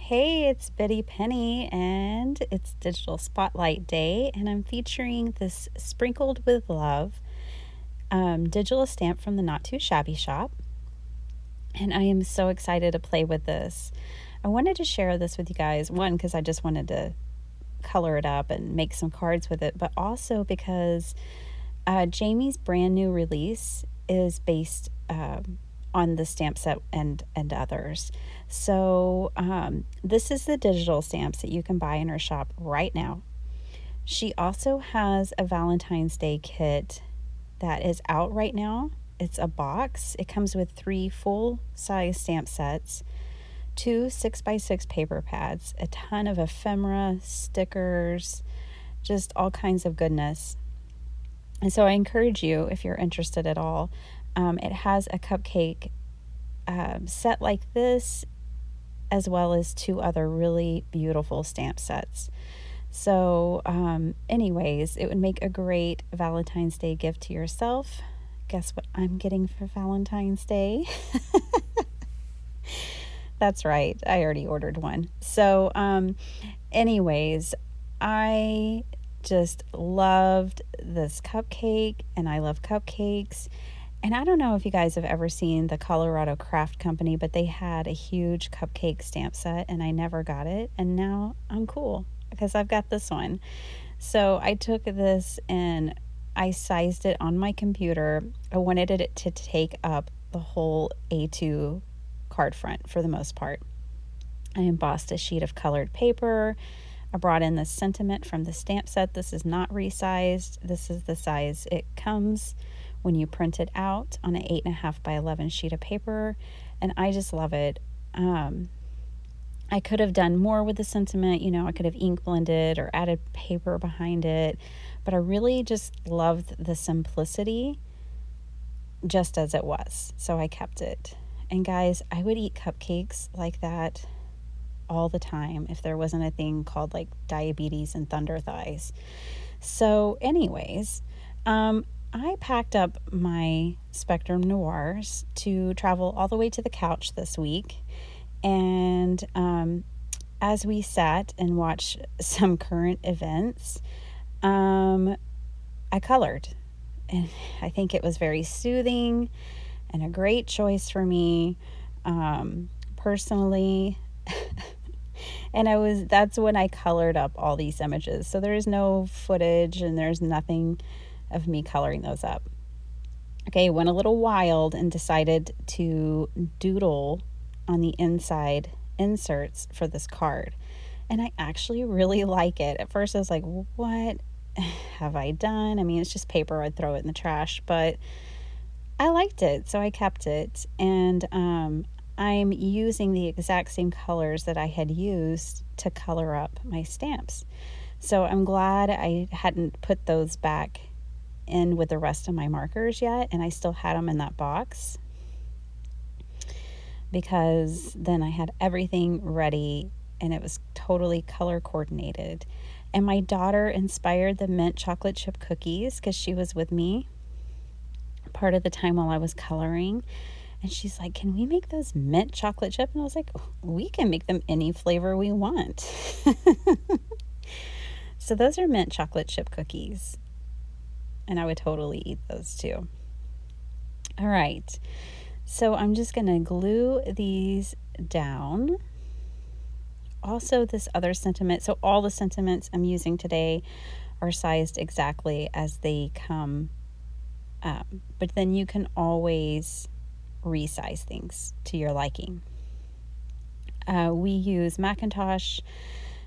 Hey, it's Betty Penny, and it's Digital Spotlight Day, and I'm featuring this Sprinkled with Love digital stamp from the Not2ShabbyShop, and I am so excited to play with this. I wanted to share this with you guys, one, because I just wanted to color it up and make some cards with it, but also because Jamie's brand new release is based on the stamp set and others. So this is the digital stamps that you can buy in her shop right now. She also has a Valentine's Day kit that is out right now. It's a box. It comes with 3 full-size stamp sets, 2 6x6 paper pads, a ton of ephemera, stickers, just all kinds of goodness. And so I encourage you, if you're interested at all, it has a cupcake set like this, as well as 2 other really beautiful stamp sets. So anyways, it would make a great Valentine's Day gift to yourself. Guess what I'm getting for Valentine's Day? That's right, I already ordered one. So anyways, I just loved this cupcake, and I love cupcakes. And I don't know if you guys have ever seen the Colorado Craft Company, but they had a huge cupcake stamp set, and I never got it. And now I'm cool because I've got this one. So I took this and I sized it on my computer. I wanted it to take up the whole A2 card front for the most part. I embossed a sheet of colored paper. I brought in the sentiment from the stamp set. This is not resized. This is the size it comes when you print it out on an 8.5 by 11 sheet of paper, and I just love it. I could have done more with the sentiment, I could have ink blended or added paper behind it, but I really just loved the simplicity just as it was, so I kept it. And guys, I would eat cupcakes like that all the time if there wasn't a thing called like diabetes and thunder thighs. So anyways, I packed up my Spectrum Noirs to travel all the way to the couch this week. And as we sat and watched some current events, I colored. And I think it was very soothing and a great choice for me personally. And that's when I colored up all these images. So there's no footage and there's nothing of me coloring those up. Okay, went a little wild and decided to doodle on the inside inserts for this card. And I actually really like it. At first I was like, what have I done? I mean, it's just paper. I'd throw it in the trash, but I liked it, so I kept it. And I'm using the exact same colors that I had used to color up my stamps. So I'm glad I hadn't put those back in with the rest of my markers yet, and I still had them in that box, because then I had everything ready and it was totally color coordinated. And my daughter inspired the mint chocolate chip cookies because she was with me part of the time while I was coloring. And she's like, can we make those mint chocolate chip? And I was like, we can make them any flavor we want. So those are mint chocolate chip cookies. And I would totally eat those too. All right. So I'm just going to glue these down. Also, this other sentiment. So all the sentiments I'm using today are sized exactly as they come. But then you can always resize things to your liking. We use Macintosh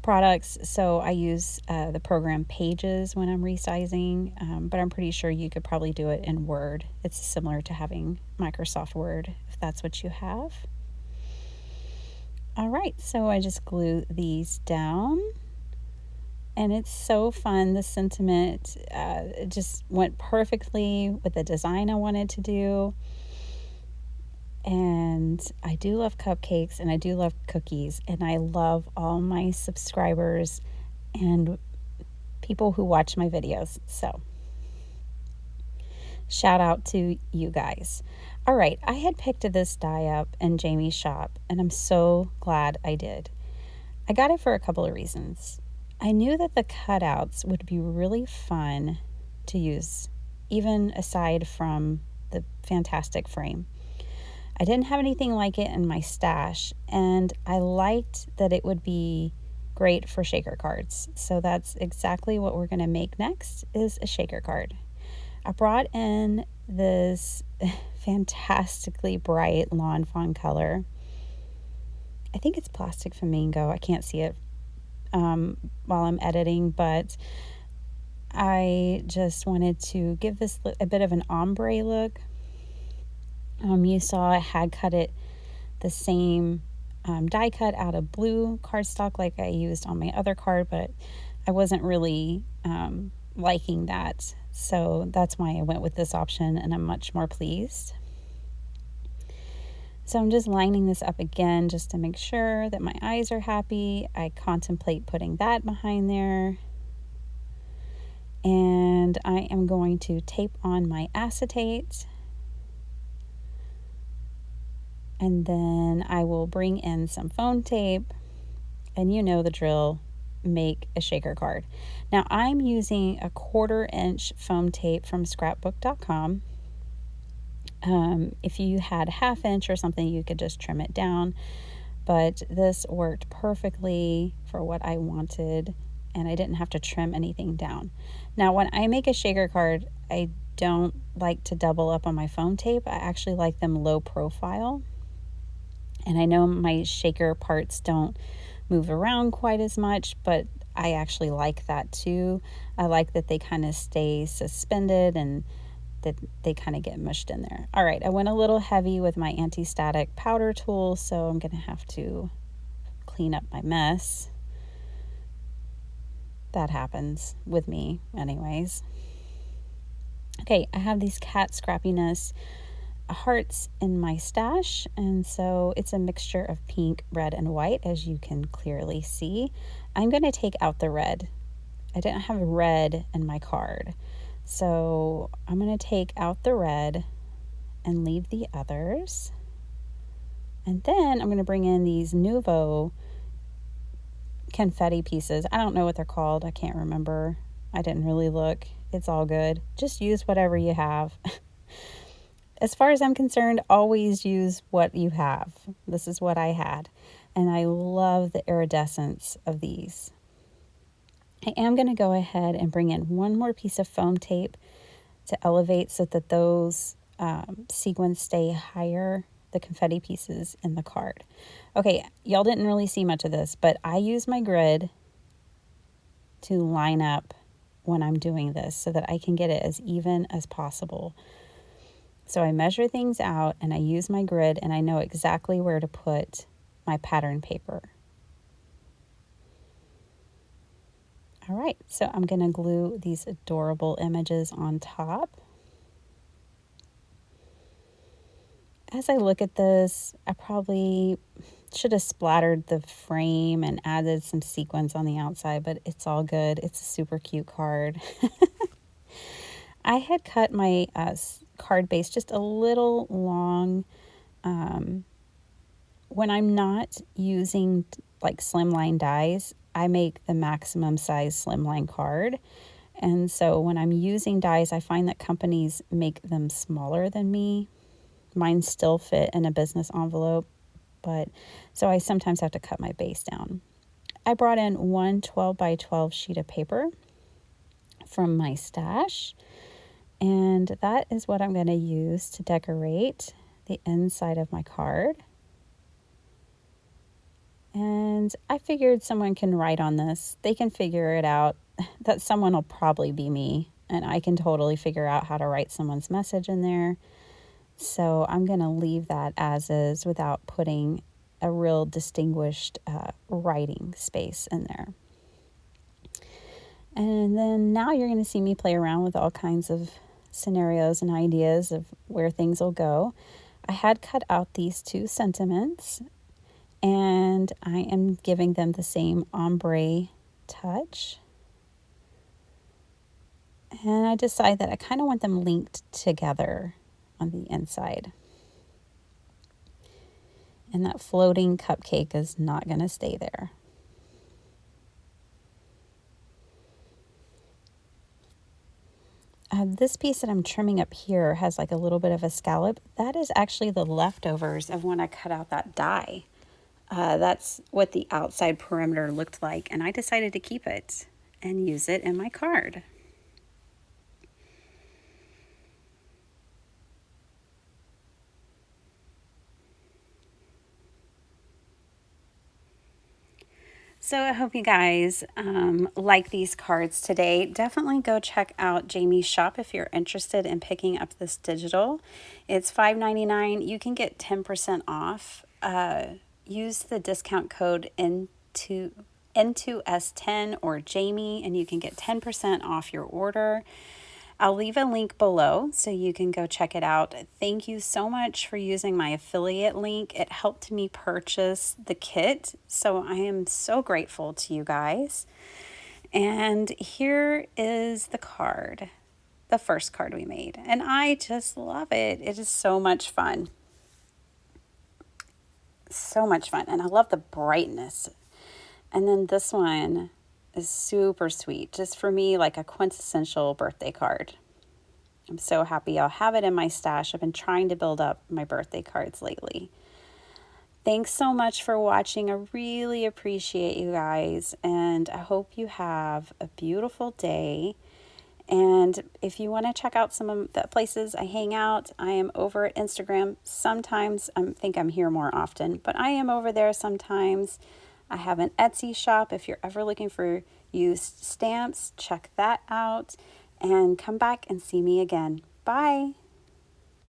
products, so I use the program Pages when I'm resizing, but I'm pretty sure you could probably do it in Word. It's similar to having Microsoft Word if that's what you have. All right, so I just glue these down. And it's so fun. The sentiment just went perfectly with the design I wanted to do. And I do love cupcakes and I do love cookies. And I love all my subscribers and people who watch my videos. So shout out to you guys. All right, I had picked this die up in Jamie's shop, and I'm so glad I did. I got it for a couple of reasons. I knew that the cutouts would be really fun to use, even aside from the fantastic frame. I didn't have anything like it in my stash, and I liked that it would be great for shaker cards. So that's exactly what we're going to make next, is a shaker card. I brought in this fantastically bright lawn fawn color. I think it's plastic flamingo. I can't see it while I'm editing, but I just wanted to give this a bit of an ombre look. You saw I had cut it the same die cut out of blue cardstock like I used on my other card, but I wasn't really liking that. So that's why I went with this option, and I'm much more pleased. So I'm just lining this up again just to make sure that my eyes are happy. I contemplate putting that behind there. And I am going to tape on my acetate. And then I will bring in some foam tape. And you know the drill, make a shaker card. Now I'm using a 1/4 inch foam tape from scrapbook.com. If you had 1/2 inch or something, you could just trim it down, but this worked perfectly for what I wanted, and I didn't have to trim anything down. Now when I make a shaker card, I don't like to double up on my foam tape. I actually like them low profile, and I know my shaker parts don't move around quite as much, but I actually like that too. I like that they kind of stay suspended and that they kind of get mushed in there. All right, I went a little heavy with my anti-static powder tool, so I'm going to have to clean up my mess. That happens with me anyways. Okay, I have these cat scrappiness hearts in my stash, and so it's a mixture of pink, red, and white, as you can clearly see. I'm going to take out the red. I didn't have red in my card, so I'm going to take out the red and leave the others. And then I'm going to bring in these Nuvo confetti pieces. I don't know what they're called. I can't remember. I didn't really look. It's all good. Just use whatever you have. As far as I'm concerned, always use what you have. This is what I had. And I love the iridescence of these. I am going to go ahead and bring in one more piece of foam tape to elevate so that those sequins stay higher, the confetti pieces in the card. Okay, y'all didn't really see much of this, but I use my grid to line up when I'm doing this so that I can get it as even as possible. So I measure things out and I use my grid, and I know exactly where to put my pattern paper. All right, so I'm going to glue these adorable images on top. As I look at this, I probably should have splattered the frame and added some sequins on the outside, but it's all good. It's a super cute card. I had cut my card base just a little long. When I'm not using like slimline dies, I make the maximum size slimline card. And so when I'm using dies, I find that companies make them smaller than me. Mine still fit in a business envelope, but so I sometimes have to cut my base down. I brought in one 12 by 12 sheet of paper from my stash, and that is what I'm going to use to decorate the inside of my card. And I figured someone can write on this. They can figure it out. That someone will probably be me, and I can totally figure out how to write someone's message in there. So I'm going to leave that as is without putting a real distinguished writing space in there. And then now you're going to see me play around with all kinds of scenarios and ideas of where things will go. I had cut out these two sentiments, and I am giving them the same ombre touch. And I decide that I kind of want them linked together on the inside. And that floating cupcake is not going to stay there. This piece that I'm trimming up here has like a little bit of a scallop. That is actually the leftovers of when I cut out that die. That's what the outside perimeter looked like, and I decided to keep it and use it in my card. So I hope you guys like these cards today. Definitely go check out Jamie's shop if you're interested in picking up this digital. It's $5.99. You can get 10% off. Use the discount code N2S10 or Jamie, and you can get 10% off your order. I'll leave a link below so you can go check it out. Thank you so much for using my affiliate link. It helped me purchase the kit, so I am so grateful to you guys. And here is the card, the first card we made, and I just love it. It is so much fun. So much fun, and I love the brightness. And then this one is super sweet, just for me, like a quintessential birthday card. I'm so happy I'll have it in my stash. I've been trying to build up my birthday cards lately. Thanks so much for watching. I really appreciate you guys, and I hope you have a beautiful day. And if you want to check out some of the places I hang out, I am over at Instagram. Sometimes I think I'm here more often, but I am over there sometimes. I have an Etsy shop. If you're ever looking for used stamps, check that out and come back and see me again. Bye.